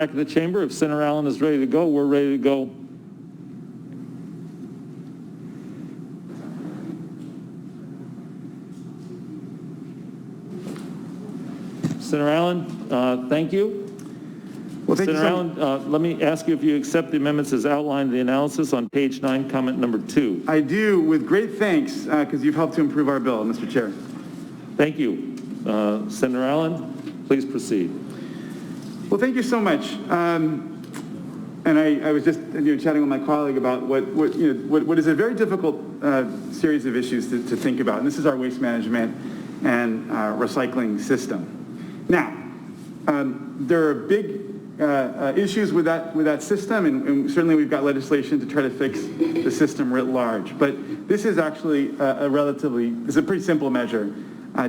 Back in the chamber, if Senator Allen is ready to go, we're ready to go. Senator Allen, thank you. Well, thank Senator you so Allen, let me ask you if you accept the amendments as outlined in the analysis on page 9, comment number 2. I do, with great thanks, because you've helped to improve our bill, Mr. Chair. Thank you. Senator Allen, please proceed. Well, thank you so much. And I was just chatting with my colleague about what is a very difficult series of issues to think about, and this is our waste management and recycling system. Now, there are big issues with that system, and certainly we've got legislation to try to fix the system writ large. But this is actually it's a pretty simple measure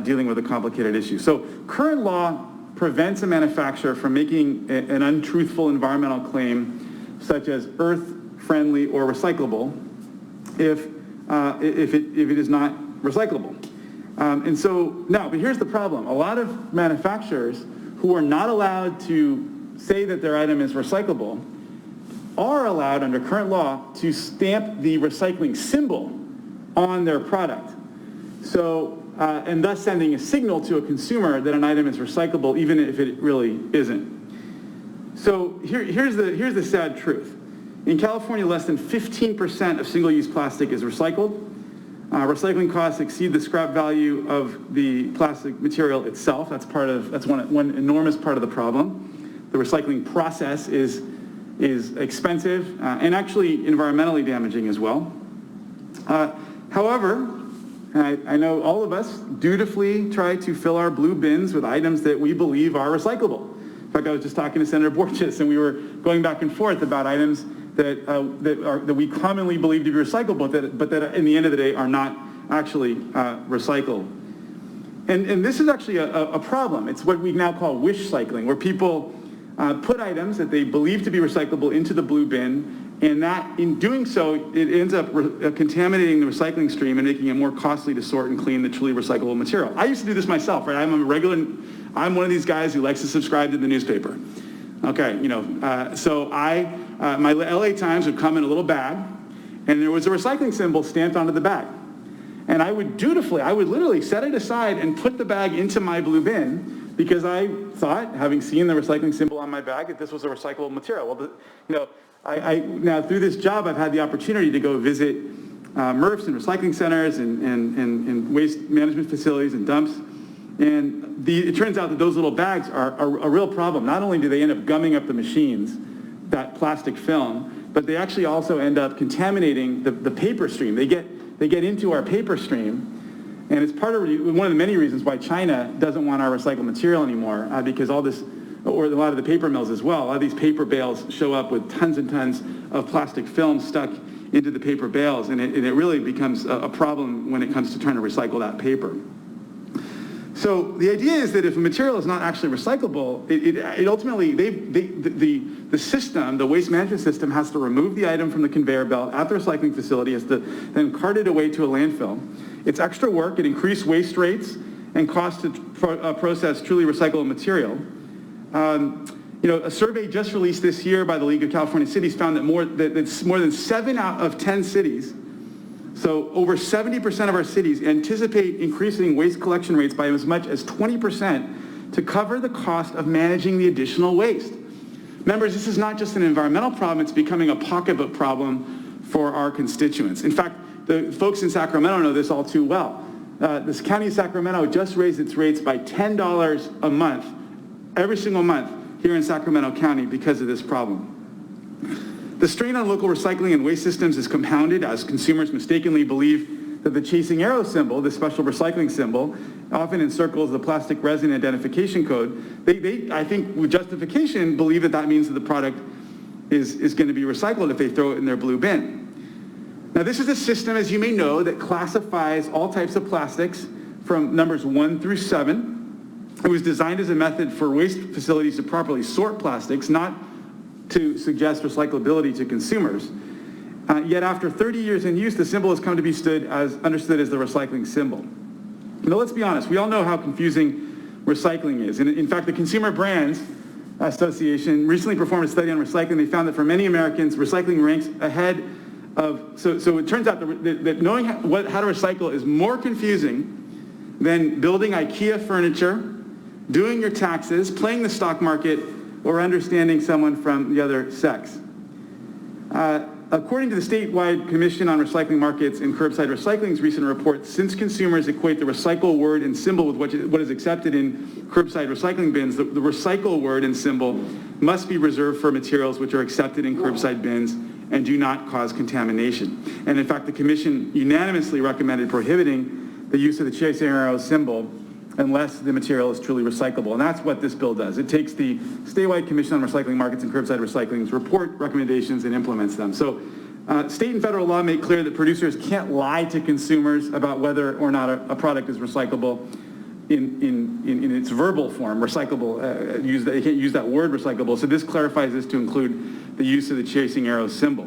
dealing with a complicated issue. So current law prevents a manufacturer from making an untruthful environmental claim, such as earth-friendly or recyclable, if it is not recyclable. And so now, but here's the problem. A lot of manufacturers who are not allowed to say that their item is recyclable are allowed under current law to stamp the recycling symbol on their product. So, and thus sending a signal to a consumer that an item is recyclable even if it really isn't. So here's the sad truth. In California, less than 15% of single-use plastic is recycled. Recycling costs exceed the scrap value of the plastic material itself. That's one enormous part of the problem. The recycling process is expensive and actually environmentally damaging as well. However, I know all of us dutifully try to fill our blue bins with items that we believe are recyclable. In fact, I was just talking to Senator Borges, and we were going back and forth about items that we commonly believe to be recyclable, but that in the end of the day are not actually recycled. And this is actually a problem. It's what we now call wish cycling, where people put items that they believe to be recyclable into the blue bin, and that in doing so, it ends up contaminating the recycling stream and making it more costly to sort and clean the truly recyclable material. I used to do this myself, right? I'm one of these guys who likes to subscribe to the newspaper. Okay, so my LA Times would come in a little bag, and there was a recycling symbol stamped onto the bag. And I would literally set it aside and put the bag into my blue bin, because I thought, having seen the recycling symbol on my bag, that this was a recyclable material. Well, now through this job, I've had the opportunity to go visit MRFs and recycling centers and waste management facilities and dumps. And it turns out that those little bags are a real problem. Not only do they end up gumming up the machines, that plastic film, but they actually also end up contaminating the paper stream. They get into our paper stream, and it's one of the many reasons why China doesn't want our recycled material anymore, because a lot of the paper mills as well, a lot of these paper bales show up with tons and tons of plastic film stuck into the paper bales, and it really becomes a problem when it comes to trying to recycle that paper. So the idea is that if a material is not actually recyclable, it ultimately, the system, the waste management system, has to remove the item from the conveyor belt at the recycling facility, has to then cart it away to a landfill. It's extra work, it increased waste rates and cost to process truly recyclable material. A survey just released this year by the League of California Cities found that more than 7 out of 10 cities, so over 70% of our cities, anticipate increasing waste collection rates by as much as 20% to cover the cost of managing the additional waste. Members, this is not just an environmental problem, it's becoming a pocketbook problem for our constituents. In fact, the folks in Sacramento know this all too well. This county of Sacramento just raised its rates by $10 a month, every single month, here in Sacramento County because of this problem. The strain on local recycling and waste systems is compounded as consumers mistakenly believe that the chasing arrow symbol, the special recycling symbol, often encircles the plastic resin identification code. They, I think, with justification, believe that means that the product is going to be recycled if they throw it in their blue bin. Now, this is a system, as you may know, that classifies all types of plastics from numbers 1 through 7. It was designed as a method for waste facilities to properly sort plastics, not to suggest recyclability to consumers. Yet after 30 years in use, the symbol has come to be understood as the recycling symbol. Now let's be honest, we all know how confusing recycling is. And in fact, the consumer brands Association recently performed a study on recycling. They found that for many Americans, recycling ranks ahead of, so it turns out that knowing how to recycle is more confusing than building IKEA furniture, doing your taxes, playing the stock market, or understanding someone from the other sex. According to the statewide Commission on Recycling Markets and Curbside Recycling's recent report, since consumers equate the recycle word and symbol with what is accepted in curbside recycling bins, the recycle word and symbol must be reserved for materials which are accepted in curbside bins and do not cause contamination. And in fact, the Commission unanimously recommended prohibiting the use of the chasing arrow symbol unless the material is truly recyclable. And that's what this bill does. It takes the statewide Commission on Recycling Markets and Curbside Recycling's report recommendations and implements them. So state and federal law make clear that producers can't lie to consumers about whether or not a product is recyclable in its verbal form, recyclable, they can't use that word recyclable. So this clarifies this to include the use of the chasing arrow symbol.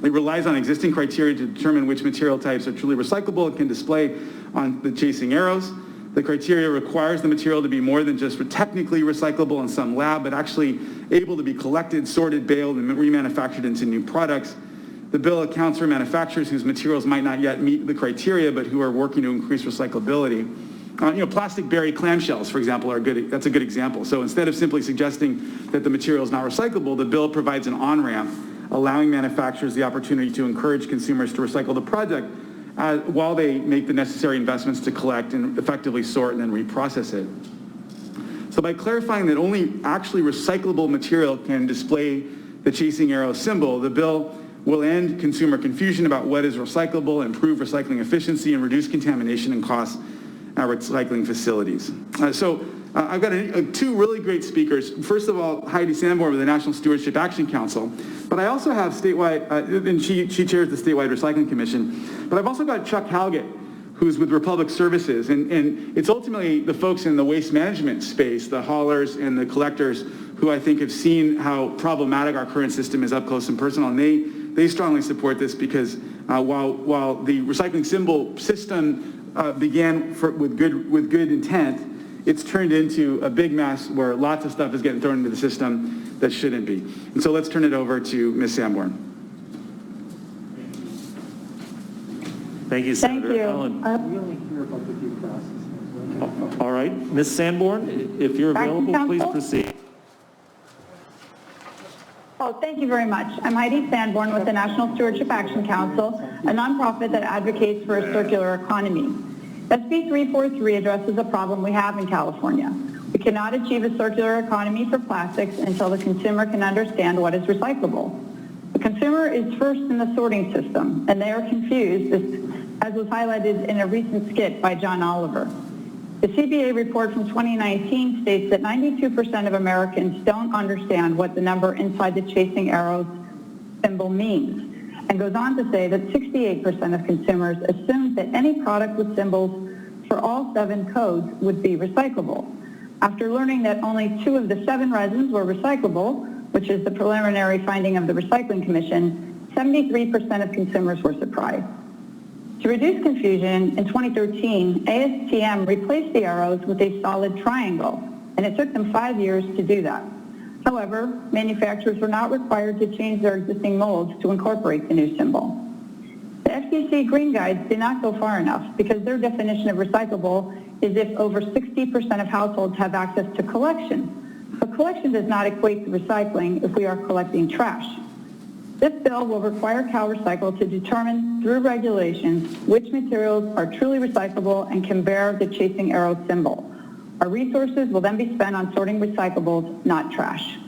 It relies on existing criteria to determine which material types are truly recyclable and can display on the chasing arrows. The criteria requires the material to be more than just technically recyclable in some lab, but actually able to be collected, sorted, baled, and remanufactured into new products. The bill accounts for manufacturers whose materials might not yet meet the criteria, but who are working to increase recyclability. Plastic berry clamshells, for example, that's a good example. So instead of simply suggesting that the material is not recyclable, the bill provides an on-ramp, allowing manufacturers the opportunity to encourage consumers to recycle the product while they make the necessary investments to collect and effectively sort and then reprocess it. So by clarifying that only actually recyclable material can display the chasing arrow symbol, the bill will end consumer confusion about what is recyclable, improve recycling efficiency, and reduce contamination and costs at recycling facilities. I've got two really great speakers. First of all, Heidi Sanborn with the National Stewardship Action Council, but I also have statewide, and she chairs the Statewide Recycling Commission, but I've also got Chuck Halgett, who's with Republic Services, and it's ultimately the folks in the waste management space, the haulers and the collectors, who I think have seen how problematic our current system is up close and personal, and they strongly support this because while the recycling symbol system began with good intent, it's turned into a big mess where lots of stuff is getting thrown into the system that shouldn't be. And so let's turn it over to Ms. Sanborn. Thank you, Senator. Thank you. Allen. We only hear about the due process. All right, Ms. Sanborn, if you're available, please proceed. Oh, thank you very much. I'm Heidi Sanborn with the National Stewardship Action Council, a nonprofit that advocates for a circular economy. SB 343 addresses a problem we have in California. We cannot achieve a circular economy for plastics until the consumer can understand what is recyclable. The consumer is first in the sorting system, and they are confused, as was highlighted in a recent skit by John Oliver. The CBA report from 2019 states that 92% of Americans don't understand what the number inside the chasing arrows symbol means, and goes on to say that 68% of consumers assumed that any product with symbols for all 7 codes would be recyclable. After learning that only 2 of the 7 resins were recyclable, which is the preliminary finding of the Recycling Commission, 73% of consumers were surprised. To reduce confusion, in 2013, ASTM replaced the arrows with a solid triangle, and it took them 5 years to do that. However, manufacturers were not required to change their existing molds to incorporate the new symbol. The FCC Green Guides did not go far enough because their definition of recyclable is if over 60% of households have access to collection. But collection does not equate to recycling if we are collecting trash. This bill will require CalRecycle to determine through regulations which materials are truly recyclable and can bear the chasing arrow symbol. Our resources will then be spent on sorting recyclables, not trash.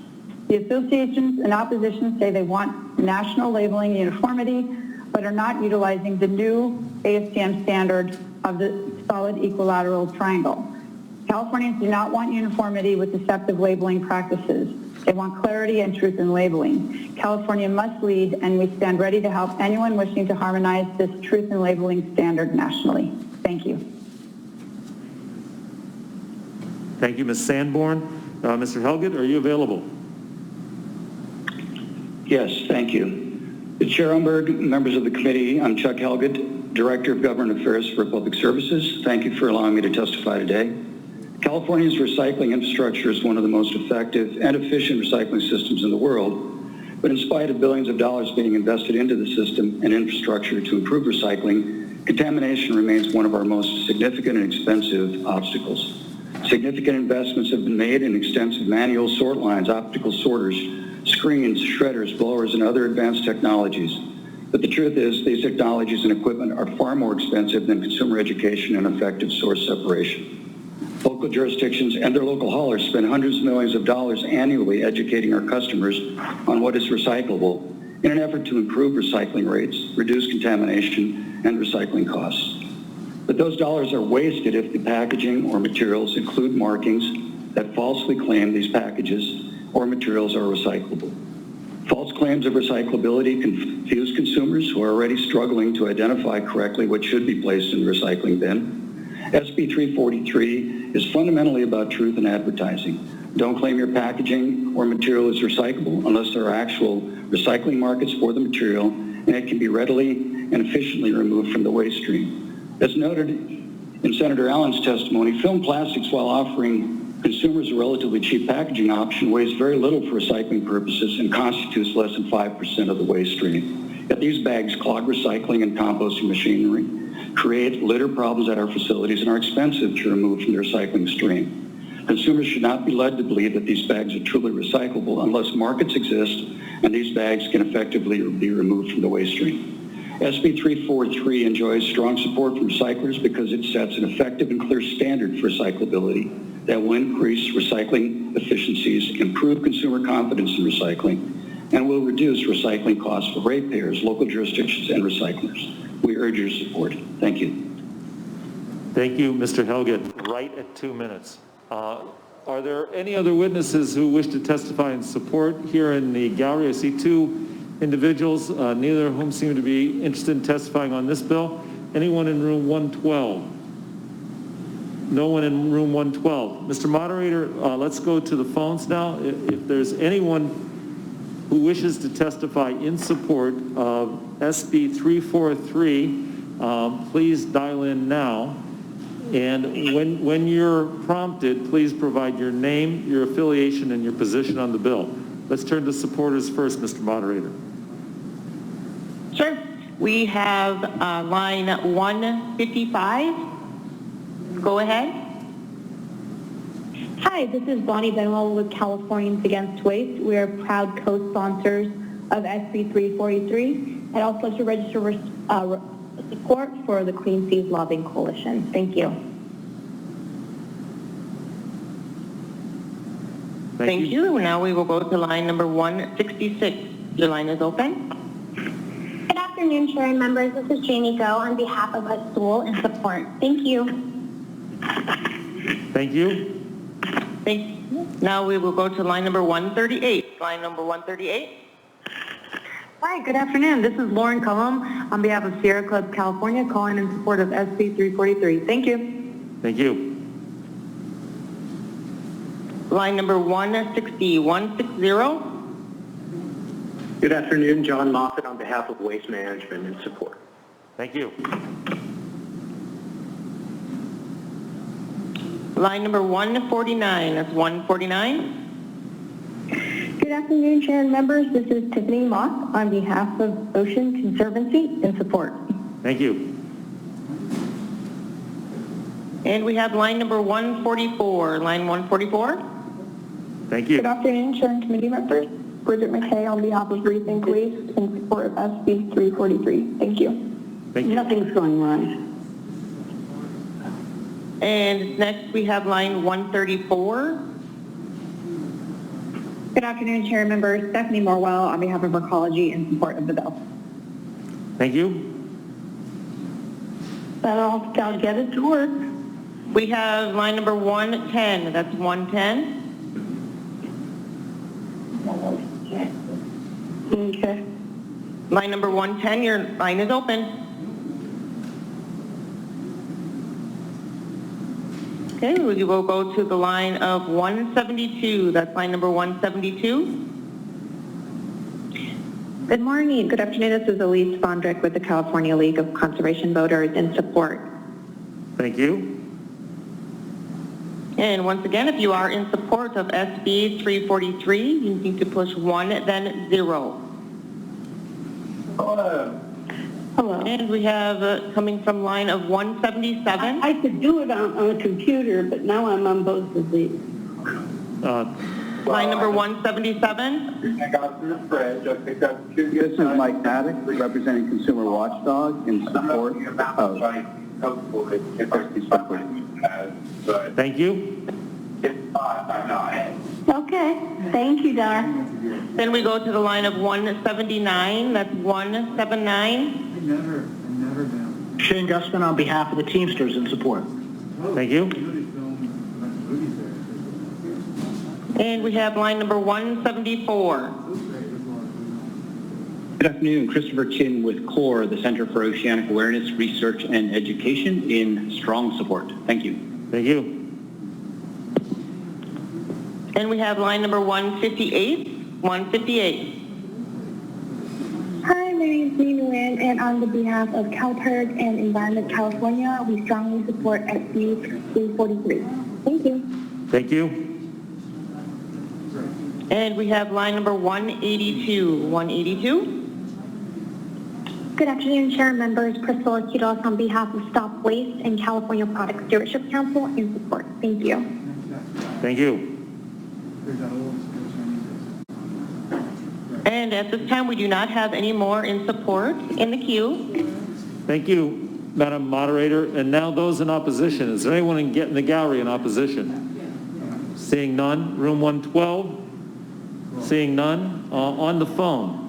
The associations in opposition say they want national labeling uniformity, but are not utilizing the new ASTM standard of the solid equilateral triangle. Californians do not want uniformity with deceptive labeling practices. They want clarity and truth in labeling. California must lead, and we stand ready to help anyone wishing to harmonize this truth in labeling standard nationally. Thank you. Thank you, Ms. Sanborn. Mr. Helgett, are you available? Yes, thank you. Chair Umberg, members of the committee, I'm Chuck Helgett, Director of Government Affairs for Public Services. Thank you for allowing me to testify today. California's recycling infrastructure is one of the most effective and efficient recycling systems in the world, but in spite of billions of dollars being invested into the system and infrastructure to improve recycling, contamination remains one of our most significant and expensive obstacles. Significant investments have been made in extensive manual sort lines, optical sorters, screens, shredders, blowers, and other advanced technologies. But the truth is, these technologies and equipment are far more expensive than consumer education and effective source separation. Local jurisdictions and their local haulers spend hundreds of millions of dollars annually educating our customers on what is recyclable in an effort to improve recycling rates, reduce contamination, and recycling costs. But those dollars are wasted if the packaging or materials include markings that falsely claim these packages or materials are recyclable. False claims of recyclability confuse consumers who are already struggling to identify correctly what should be placed in the recycling bin. SB 343 is fundamentally about truth in advertising. Don't claim your packaging or material is recyclable unless there are actual recycling markets for the material and it can be readily and efficiently removed from the waste stream. As noted in Senator Allen's testimony, film plastics, while offering consumers a relatively cheap packaging option, weighs very little for recycling purposes and constitutes less than 5% of the waste stream. Yet these bags clog recycling and composting machinery, create litter problems at our facilities, and are expensive to remove from the recycling stream. Consumers should not be led to believe that these bags are truly recyclable unless markets exist and these bags can effectively be removed from the waste stream. SB 343 enjoys strong support from recyclers because it sets an effective and clear standard for recyclability that will increase recycling efficiencies, improve consumer confidence in recycling, and will reduce recycling costs for ratepayers, local jurisdictions, and recyclers. We urge your support. Thank you. Thank you, Mr. Helget. Right at 2 minutes. Are there any other witnesses who wish to testify in support here in the gallery? I see two individuals, neither of whom seem to be interested in testifying on this bill. Anyone in room 112? No one in room 112. Mr. Moderator, let's go to the phones now. If there's anyone who wishes to testify in support of SB 343, please dial in now. And when you're prompted, please provide your name, your affiliation, and your position on the bill. Let's turn to supporters first, Mr. Moderator. Sure. We have line 155. Go ahead. Hi, this is Bonnie Benwell with Californians Against Waste. We are proud co-sponsors of SB 343. I'd also like to register support for the Clean Seas Lobbying Coalition. Thank you. Thank you. Now we will go to line number 166. Your line is open. Good afternoon, Chair and members. This is Jamie Go on behalf of us Stool in support. Thank you. Thank you. Thank you. Now we will go to line number 138. Line number 138. Hi, good afternoon. This is Lauren Cullum on behalf of Sierra Club California, calling in support of SB 343. Thank you. Thank you. Line number 160. 160. Good afternoon, John Moffat on behalf of Waste Management in support. Thank you. Line number 149. That's 149. Good afternoon, Chair and members. This is Tiffany Mock on behalf of Ocean Conservancy in support. Thank you. And we have line number 144. Line 144. Thank you. Good afternoon, Chair and committee members. Bridget McKay on behalf of Rethink Waste in support of SB 343. Thank you. Thank you. Nothing's going wrong. And next we have line 134. Good afternoon, Chair and members. Stephanie Morwell on behalf of Recology in support of the bill. Thank you. I'll get it to work. We have line number 110. That's 110. Okay. Line number 110, your line is open. Okay, we will go to the line of 172. That's line number 172. Good morning. Good afternoon. This is Elise Bondrick with the California League of Conservation Voters in support. Thank you. And once again, if you are in support of SB 343, you need to push 1, then 0. Hello. And we have coming from line of 177. I could do it on a computer, but now I'm on both of these. Line number 177. I got through the fridge. I picked up 2 This is Mike Maddox, representing Consumer Watchdog in support of hopefully if there's something but Thank you. if not, I'm not. Okay, thank you, Dar. Then we go to the line of 179. That's 179. Shane Gusman on behalf of the Teamsters in support. Thank you. And we have line number 174. Good afternoon, Christopher Chin with CORE, the Center for Oceanic Awareness, Research, and Education, in strong support. Thank you. Thank you. And we have line number 158. 158. Hi, my name is Nina Nguyen, and on the behalf of CalPERG and Environment California, we strongly support SB 343. Thank you. Thank you. And we have line number 182. 182. Good afternoon, Chair and members. Priscilla Quiroz on behalf of Stop Waste and California Product Stewardship Council in support. Thank you. Thank you. And at this time, we do not have any more in support in the queue. Thank you, Madam Moderator. And now those in opposition. Is there anyone in the gallery in opposition? Seeing none. Room 112. Seeing none. On the phone.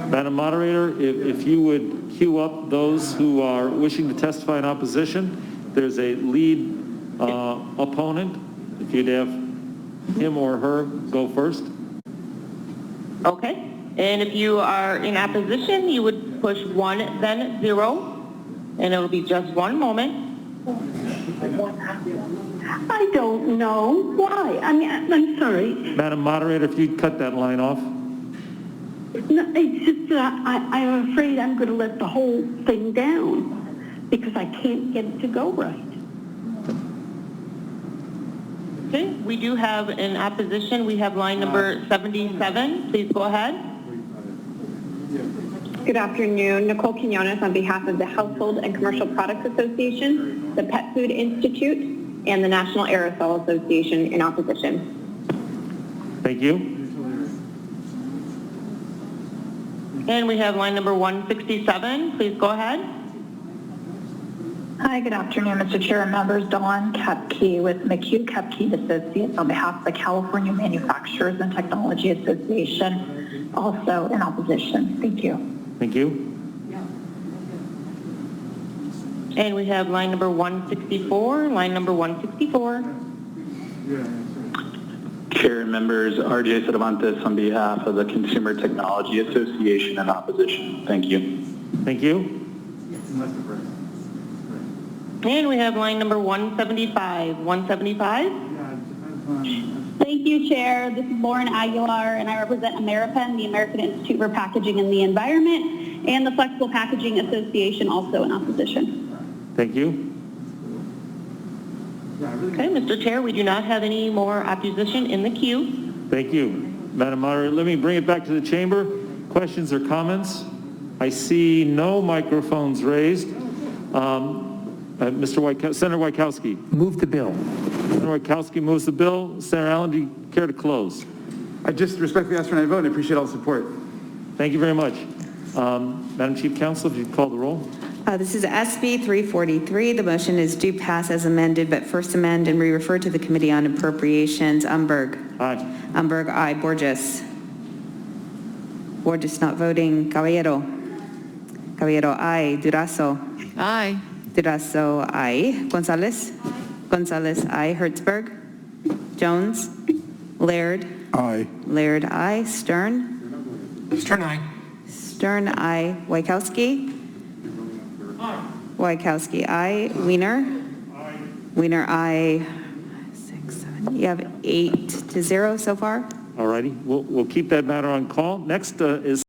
Madam Moderator, if you would queue up those who are wishing to testify in opposition, there's a lead opponent. If you'd have him or her go first. Okay. And if you are in opposition, you would push 1, then 0. And it'll be just one moment. I don't know why. I mean, I'm sorry. Madam Moderator, if you'd cut that line off. No, it's just that I'm afraid I'm going to let the whole thing down because I can't get it to go right. Okay. We do have in opposition, we have line number 77. Please go ahead. Good afternoon. Nicole Quinones on behalf of the Household and Commercial Products Association, the Pet Food Institute, and the National Aerosol Association in opposition. Thank you. And we have line number 167. Please go ahead. Hi, good afternoon, Mr. Chair and members. Dawn Kepke with McHugh Kepke Associates on behalf of the California Manufacturers and Technology Association, also in opposition. Thank you. Thank you. And we have line number 164. Line number 164. Chair and members, RJ Cervantes on behalf of the Consumer Technology Association in opposition. Thank you. Thank you. And we have line number 175. 175. Thank you, Chair. This is Lauren Aguilar, and I represent Ameripen, the American Institute for Packaging and the Environment, and the Flexible Packaging Association, also in opposition. Thank you. Okay, Mr. Chair, we do not have any more opposition in the queue. Thank you. Madam Moderator, let me bring it back to the chamber. Questions or comments? I see no microphones raised. Senator Wojciechowski. Move the bill. Senator Wojciechowski moves the bill. Senator Allen, do you care to close? I just respectfully ask for an vote and appreciate all the support. Thank you very much. Madam Chief Counsel, if you'd call the roll. This is SB 343. The motion is do pass as amended, but first amend and re-refer to the Committee on Appropriations. Umberg. Aye. Umberg, aye. Borges. Borges not voting. Caballero. Caballero, aye. Durazo. Aye. Durazo, aye. Gonzalez. Gonzalez, aye. Hertzberg. Jones. Laird. Aye. Laird, aye. Stern. Stern, aye. Stern, aye. Wojciechowski. Wojciechowski, aye. Wiener. Wiener, aye. 6, 7. You have 8-0 so far? All righty. We'll keep that matter on call. Next is